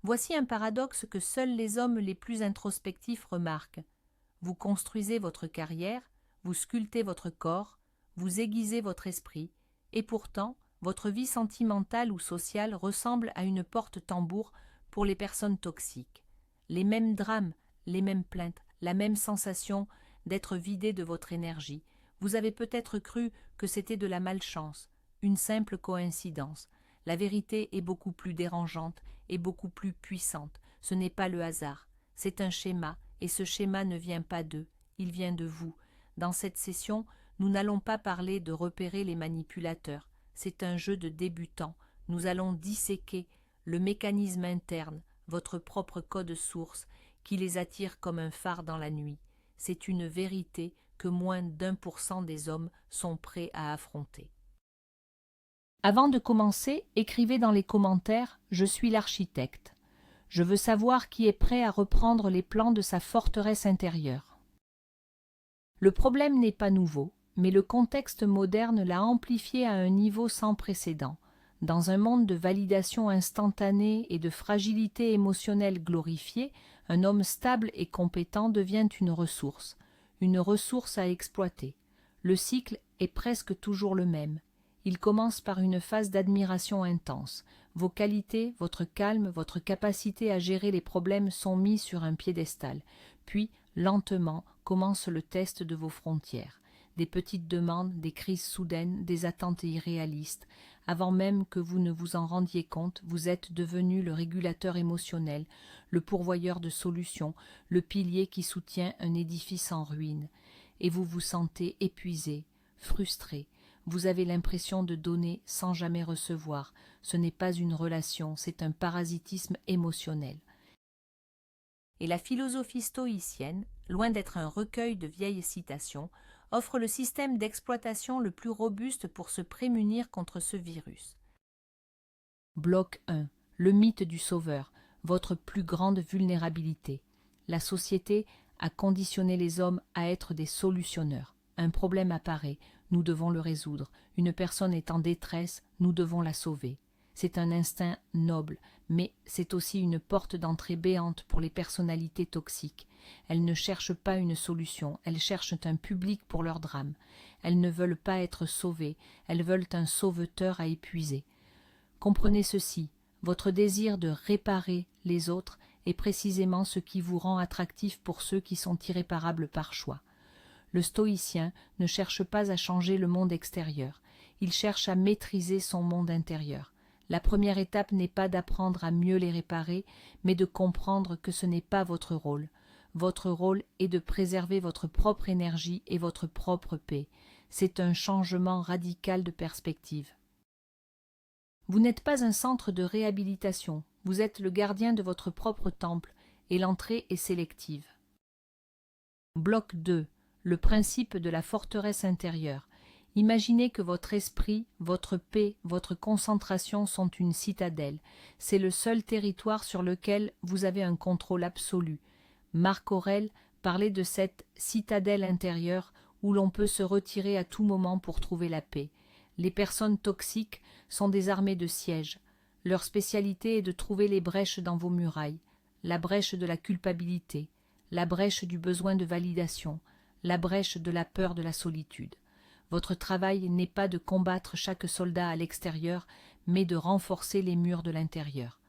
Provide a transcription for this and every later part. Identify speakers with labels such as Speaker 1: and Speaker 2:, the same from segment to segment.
Speaker 1: Voici un paradoxe que seuls les hommes les plus introspectifs remarquent. Vous construisez votre carrière, vous sculptez votre corps, vous aiguisez votre esprit, et pourtant, votre vie sentimentale ou sociale ressemble à une porte-tambour pour les personnes toxiques. Les mêmes drames, les mêmes plaintes, la même sensation d'être vidé de votre énergie. Vous avez peut-être cru que c'était de la malchance, une simple coïncidence. La vérité est beaucoup plus dérangeante et beaucoup plus puissante. Ce n'est pas le hasard, c'est un schéma, et ce schéma ne vient pas d'eux, il vient de vous. Dans cette session, nous n'allons pas parler de repérer les manipulateurs, c'est un jeu de débutants. Nous allons disséquer le mécanisme interne, votre propre code source, qui les attire comme un phare dans la nuit. C'est une vérité que moins d'1% des hommes sont prêts à affronter. Avant de commencer, écrivez dans les commentaires « Je suis l'architecte ». Je veux savoir qui est prêt à reprendre les plans de sa forteresse intérieure. Le problème n'est pas nouveau, mais le contexte moderne l'a amplifié à un niveau sans précédent. Dans un monde de validation instantanée et de fragilité émotionnelle glorifiée, un homme stable et compétent devient une ressource à exploiter. Le cycle est presque toujours le même. Il commence par une phase d'admiration intense. Vos qualités, votre calme, votre capacité à gérer les problèmes sont mis sur un piédestal. Puis, lentement, commence le test de vos frontières. Des petites demandes, des crises soudaines, des attentes irréalistes. Avant même que vous ne vous en rendiez compte, vous êtes devenu le régulateur émotionnel, le pourvoyeur de solutions, le pilier qui soutient un édifice en ruine. Et vous vous sentez épuisé, frustré. Vous avez l'impression de donner sans jamais recevoir. Ce n'est pas une relation, c'est un parasitisme émotionnel. Et la philosophie stoïcienne, loin d'être un recueil de vieilles citations, offre le système d'exploitation le plus robuste pour se prémunir contre ce virus. Bloc 1. Le mythe du sauveur, votre plus grande vulnérabilité. La société a conditionné les hommes à être des solutionneurs. Un problème apparaît, nous devons le résoudre. Une personne est en détresse, nous devons la sauver. C'est un instinct noble, mais c'est aussi une porte d'entrée béante pour les personnalités toxiques. Elles ne cherchent pas une solution, elles cherchent un public pour leur drame. Elles ne veulent pas être sauvées, elles veulent un sauveteur à épuiser. Comprenez ceci, votre désir de réparer les autres est précisément ce qui vous rend attractif pour ceux qui sont irréparables par choix. Le stoïcien ne cherche pas à changer le monde extérieur, il cherche à maîtriser son monde intérieur. La première étape n'est pas d'apprendre à mieux les réparer, mais de comprendre que ce n'est pas votre rôle. Votre rôle est de préserver votre propre énergie et votre propre paix. C'est un changement radical de perspective. Vous n'êtes pas un centre de réhabilitation, vous êtes le gardien de votre propre temple, et l'entrée est sélective. Bloc 2. Le principe de la forteresse intérieure. Imaginez que votre esprit, votre paix, votre concentration sont une citadelle. C'est le seul territoire sur lequel vous avez un contrôle absolu. Marc Aurèle parlait de cette citadelle intérieure où l'on peut se retirer à tout moment pour trouver la paix. Les personnes toxiques sont des armées de siège. Leur spécialité est de trouver les brèches dans vos murailles, la brèche de la culpabilité, la brèche du besoin de validation, la brèche de la peur de la solitude. Votre travail n'est pas de combattre chaque soldat à l'extérieur, mais de renforcer les murs de l'intérieur.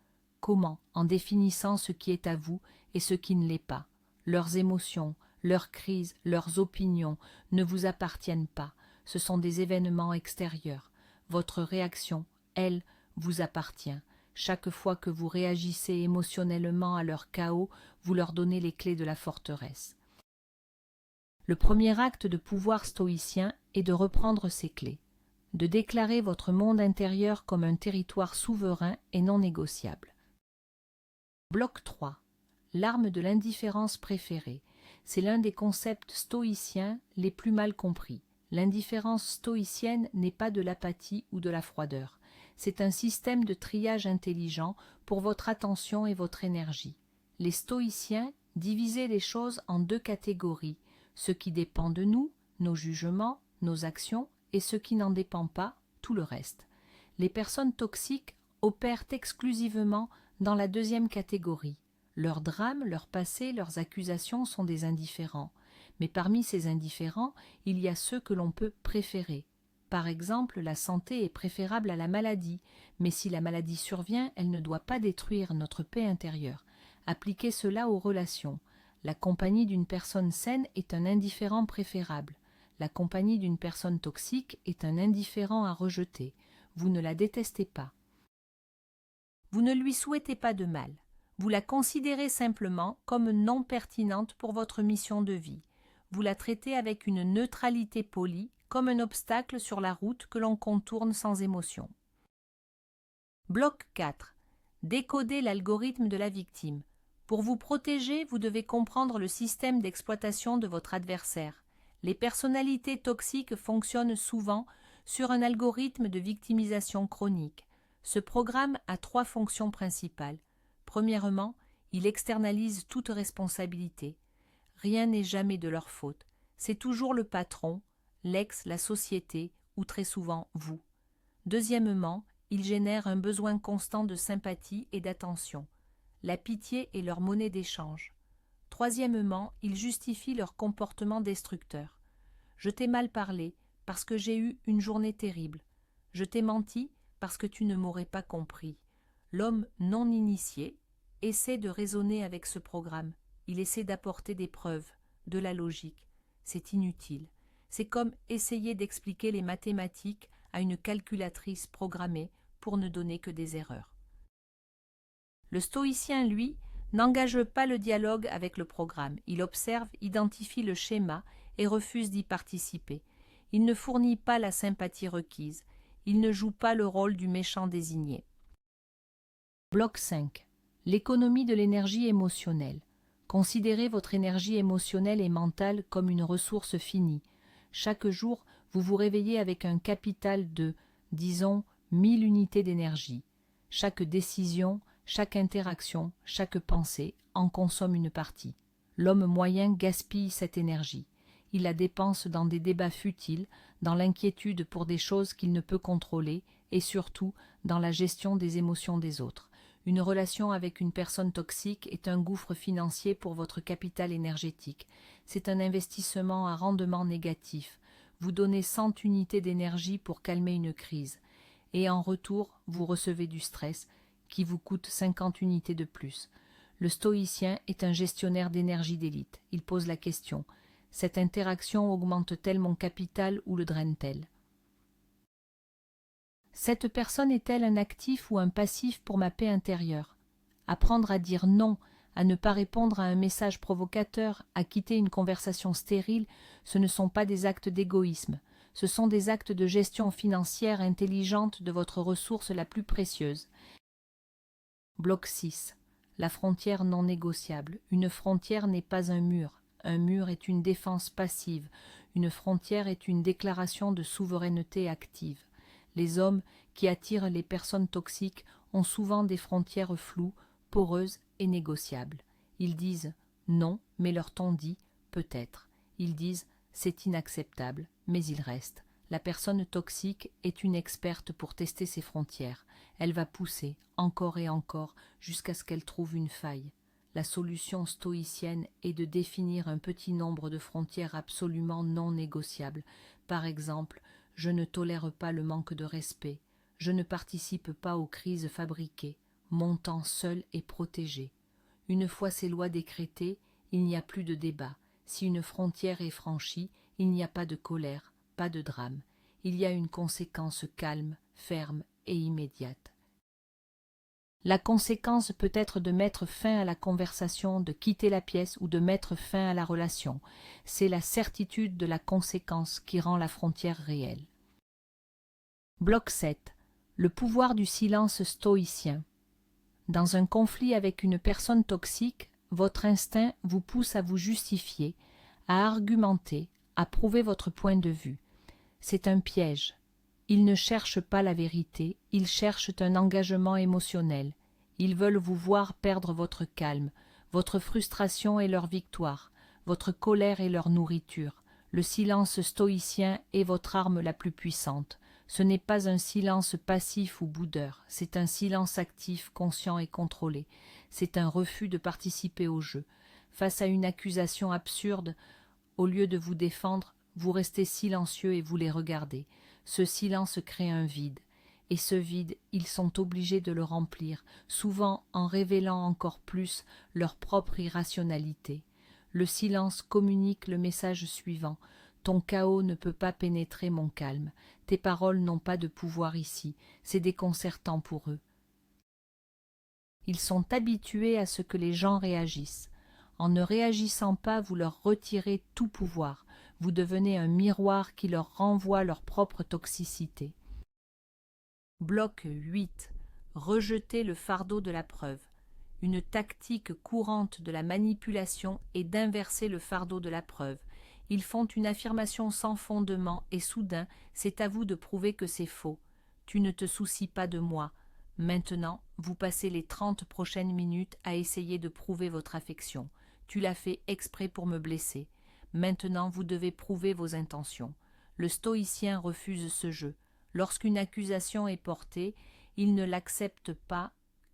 Speaker 1: Comment? En définissant ce qui est à vous et ce qui ne l'est pas. Leurs émotions, leurs crises, leurs opinions ne vous appartiennent pas. Ce sont des événements extérieurs. Votre réaction, elle, vous appartient. Chaque fois que vous réagissez émotionnellement à leur chaos, vous leur donnez les clés de la forteresse. Le premier acte de pouvoir stoïcien est de reprendre ces clés, de déclarer votre monde intérieur comme un territoire souverain et non négociable. Bloc 3. L'arme de l'indifférence préférée. C'est l'un des concepts stoïciens les plus mal compris. L'indifférence stoïcienne n'est pas de l'apathie ou de la froideur. C'est un système de triage intelligent pour votre attention et votre énergie. Les stoïciens divisaient les choses en deux catégories, ce qui dépend de nous, nos jugements, nos actions, et ce qui n'en dépend pas, tout le reste. Les personnes toxiques opèrent exclusivement dans la deuxième catégorie. Leurs drames, leur passé, leurs accusations sont des indifférents. Mais parmi ces indifférents, il y a ceux que l'on peut préférer. Par exemple, la santé est préférable à la maladie, mais si la maladie survient, elle ne doit pas détruire notre paix intérieure. Appliquez cela aux relations. La compagnie d'une personne saine est un indifférent préférable. La compagnie d'une personne toxique est un indifférent à rejeter. Vous ne la détestez pas. Vous ne lui souhaitez pas de mal. Vous la considérez simplement comme non pertinente pour votre mission de vie. Vous la traitez avec une neutralité polie, comme un obstacle sur la route que l'on contourne sans émotion. Bloc 4. Décoder l'algorithme de la victime. Pour vous protéger, vous devez comprendre le système d'exploitation de votre adversaire. Les personnalités toxiques fonctionnent souvent sur un algorithme de victimisation chronique. Ce programme a 3 fonctions principales. Premièrement, il externalise toute responsabilité. Rien n'est jamais de leur faute. C'est toujours le patron, l'ex, la société ou très souvent vous. Deuxièmement, il génère un besoin constant de sympathie et d'attention. La pitié est leur monnaie d'échange. Troisièmement, il justifie leur comportement destructeur. Je t'ai mal parlé parce que j'ai eu une journée terrible. Je t'ai menti parce que tu ne m'aurais pas compris. L'homme non initié essaie de raisonner avec ce programme. Il essaie d'apporter des preuves, de la logique. C'est inutile. C'est comme essayer d'expliquer les mathématiques à une calculatrice programmée pour ne donner que des erreurs. Le stoïcien, lui, n'engage pas le dialogue avec le programme. Il observe, identifie le schéma et refuse d'y participer. Il ne fournit pas la sympathie requise. Il ne joue pas le rôle du méchant désigné. Bloc 5. L'économie de l'énergie émotionnelle. Considérez votre énergie émotionnelle et mentale comme une ressource finie. Chaque jour, vous vous réveillez avec un capital de, disons, 1000 unités d'énergie. Chaque décision, chaque interaction, chaque pensée en consomme une partie. L'homme moyen gaspille cette énergie. Il la dépense dans des débats futiles, dans l'inquiétude pour des choses qu'il ne peut contrôler et surtout dans la gestion des émotions des autres. Une relation avec une personne toxique est un gouffre financier pour votre capital énergétique. C'est un investissement à rendement négatif. Vous donnez 100 unités d'énergie pour calmer une crise. Et en retour, vous recevez du stress qui vous coûte 50 unités de plus. Le stoïcien est un gestionnaire d'énergie d'élite. Il pose la question: cette interaction augmente-t-elle mon capital ou le draine-t-elle? Cette personne est-elle un actif ou un passif pour ma paix intérieure? Apprendre à dire non, à ne pas répondre à un message provocateur, à quitter une conversation stérile, ce ne sont pas des actes d'égoïsme. Ce sont des actes de gestion financière intelligente de votre ressource la plus précieuse. Bloc 6. La frontière non négociable. Une frontière n'est pas un mur. Un mur est une défense passive. Une frontière est une déclaration de souveraineté active. Les hommes qui attirent les personnes toxiques ont souvent des frontières floues, poreuses et négociables. Ils disent non, mais leur ton dit peut-être. Ils disent c'est inacceptable, mais ils restent. La personne toxique est une experte pour tester ses frontières. Elle va pousser encore et encore jusqu'à ce qu'elle trouve une faille. La solution stoïcienne est de définir un petit nombre de frontières absolument non négociables. Par exemple, je ne tolère pas le manque de respect. Je ne participe pas aux crises fabriquées. Mon temps seul est protégé. Une fois ces lois décrétées, il n'y a plus de débat. Si une frontière est franchie, il n'y a pas de colère, pas de drame. Il y a une conséquence calme, ferme et immédiate. La conséquence peut être de mettre fin à la conversation, de quitter la pièce ou de mettre fin à la relation. C'est la certitude de la conséquence qui rend la frontière réelle. Bloc 7. Le pouvoir du silence stoïcien. Dans un conflit avec une personne toxique, votre instinct vous pousse à vous justifier, à argumenter, à prouver votre point de vue. C'est un piège. Ils ne cherchent pas la vérité, ils cherchent un engagement émotionnel. Ils veulent vous voir perdre votre calme. Votre frustration est leur victoire, votre colère est leur nourriture. Le silence stoïcien est votre arme la plus puissante. Ce n'est pas un silence passif ou boudeur, c'est un silence actif, conscient et contrôlé. C'est un refus de participer au jeu. Face à une accusation absurde, au lieu de vous défendre, vous restez silencieux et vous les regardez. Ce silence crée un vide. Et ce vide, ils sont obligés de le remplir, souvent en révélant encore plus leur propre irrationalité. Le silence communique le message suivant. Ton chaos ne peut pas pénétrer mon calme. Tes paroles n'ont pas de pouvoir ici. C'est déconcertant pour eux. Ils sont habitués à ce que les gens réagissent. En ne réagissant pas, vous leur retirez tout pouvoir. Vous devenez un miroir qui leur renvoie leur propre toxicité. Bloc 8. Rejeter le fardeau de la preuve. Une tactique courante de la manipulation est d'inverser le fardeau de la preuve. Ils font une affirmation sans fondement et soudain, c'est à vous de prouver que c'est faux. Tu ne te soucies pas de moi. Maintenant, vous passez les 30 prochaines minutes à essayer de prouver votre affection. Tu l'as fait exprès pour me blesser. Maintenant, vous devez prouver vos intentions. Le stoïcien refuse ce jeu. Lorsqu'une accusation est portée, il ne l'accepte pas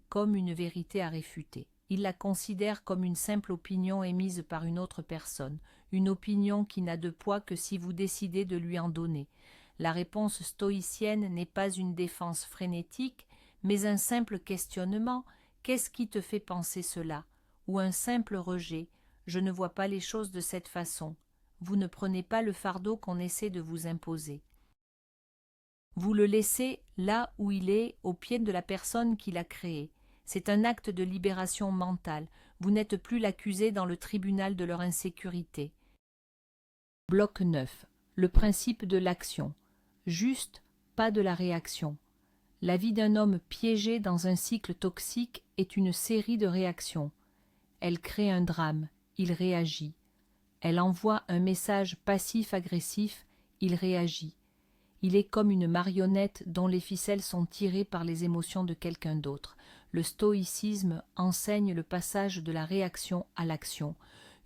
Speaker 1: comme une vérité à réfuter. Il la considère comme une simple opinion émise par une autre personne, une opinion qui n'a de poids que si vous décidez de lui en donner. La réponse stoïcienne n'est pas une défense frénétique, mais un simple questionnement. Qu'est-ce qui te fait penser cela? Ou un simple rejet. Je ne vois pas les choses de cette façon. Vous ne prenez pas le fardeau qu'on essaie de vous imposer. Vous le laissez là où il est, aux pieds de la personne qui l'a créé. C'est un acte de libération mentale. Vous n'êtes plus l'accusé dans le tribunal de leur insécurité. Bloc 9. Le principe de l'action. Juste, pas de la réaction. La vie d'un homme piégé dans un cycle toxique est une série de réactions. Elle crée un drame, il réagit. Elle envoie un message passif-agressif, il réagit. Il est comme une marionnette dont les ficelles sont tirées par les émotions de quelqu'un d'autre. Le stoïcisme enseigne le passage de la réaction à l'action.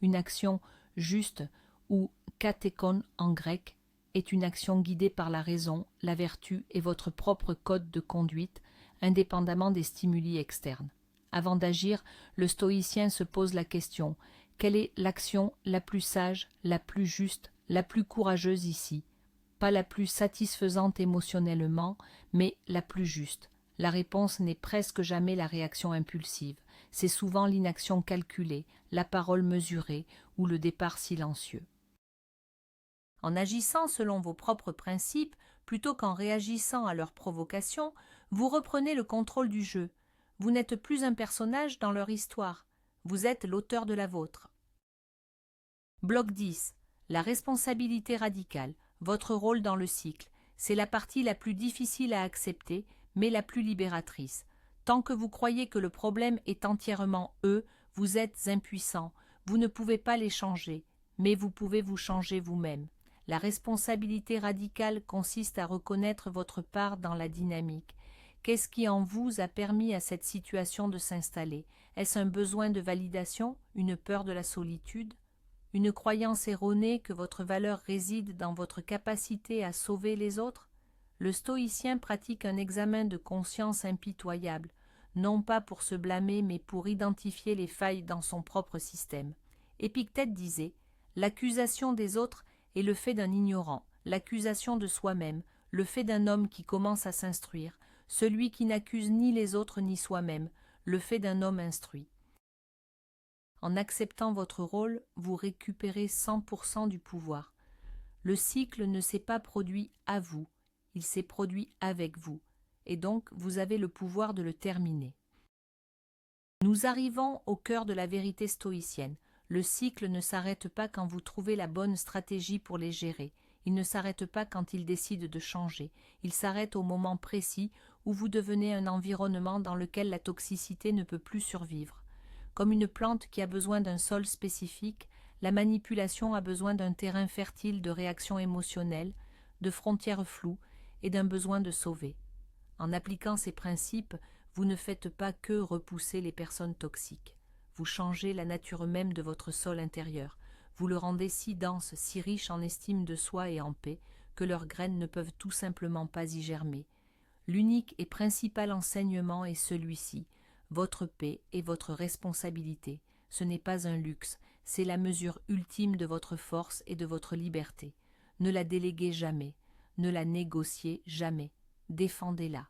Speaker 1: Une action juste, ou katékon en grec, est une action guidée par la raison, la vertu et votre propre code de conduite, indépendamment des stimuli externes. Avant d'agir, le stoïcien se pose la question: quelle est l'action la plus sage, la plus juste, la plus courageuse ici? Pas la plus satisfaisante émotionnellement, mais la plus juste. La réponse n'est presque jamais la réaction impulsive, c'est souvent l'inaction calculée, la parole mesurée ou le départ silencieux. En agissant selon vos propres principes, plutôt qu'en réagissant à leurs provocations, vous reprenez le contrôle du jeu. Vous n'êtes plus un personnage dans leur histoire, vous êtes l'auteur de la vôtre. Bloc 10. La responsabilité radicale. Votre rôle dans le cycle. C'est la partie la plus difficile à accepter, mais la plus libératrice. Tant que vous croyez que le problème est entièrement eux, vous êtes impuissant. Vous ne pouvez pas les changer, mais vous pouvez vous changer vous-même. La responsabilité radicale consiste à reconnaître votre part dans la dynamique. Qu'est-ce qui en vous a permis à cette situation de s'installer? Est-ce un besoin de validation, une peur de la solitude? Une croyance erronée que votre valeur réside dans votre capacité à sauver les autres? Le stoïcien pratique un examen de conscience impitoyable, non pas pour se blâmer mais pour identifier les failles dans son propre système. Épictète disait: l'accusation des autres est le fait d'un ignorant, l'accusation de soi-même, le fait d'un homme qui commence à s'instruire, celui qui n'accuse ni les autres ni soi-même, le fait d'un homme instruit. En acceptant votre rôle, vous récupérez 100% du pouvoir. Le cycle ne s'est pas produit à vous, il s'est produit avec vous, et donc vous avez le pouvoir de le terminer. Nous arrivons au cœur de la vérité stoïcienne. Le cycle ne s'arrête pas quand vous trouvez la bonne stratégie pour les gérer. Il ne s'arrête pas quand ils décident de changer. Il s'arrête au moment précis où vous devenez un environnement dans lequel la toxicité ne peut plus survivre. Comme une plante qui a besoin d'un sol spécifique, la manipulation a besoin d'un terrain fertile de réactions émotionnelles, de frontières floues et d'un besoin de sauver. En appliquant ces principes, vous ne faites pas que repousser les personnes toxiques. Vous changez la nature même de votre sol intérieur. Vous le rendez si dense, si riche en estime de soi et en paix, que leurs graines ne peuvent tout simplement pas y germer. L'unique et principal enseignement est celui-ci. Votre paix est votre responsabilité. Ce n'est pas un luxe, c'est la mesure ultime de votre force et de votre liberté. Ne la déléguez jamais, ne la négociez jamais. Défendez-la.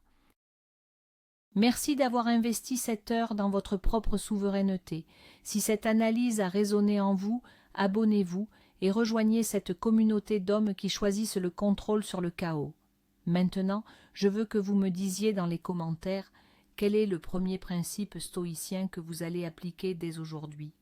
Speaker 1: Merci d'avoir investi cette heure dans votre propre souveraineté. Si cette analyse a résonné en vous, abonnez-vous et rejoignez cette communauté d'hommes qui choisissent le contrôle sur le chaos. Maintenant, je veux que vous me disiez dans les commentaires quel est le premier principe stoïcien que vous allez appliquer dès aujourd'hui.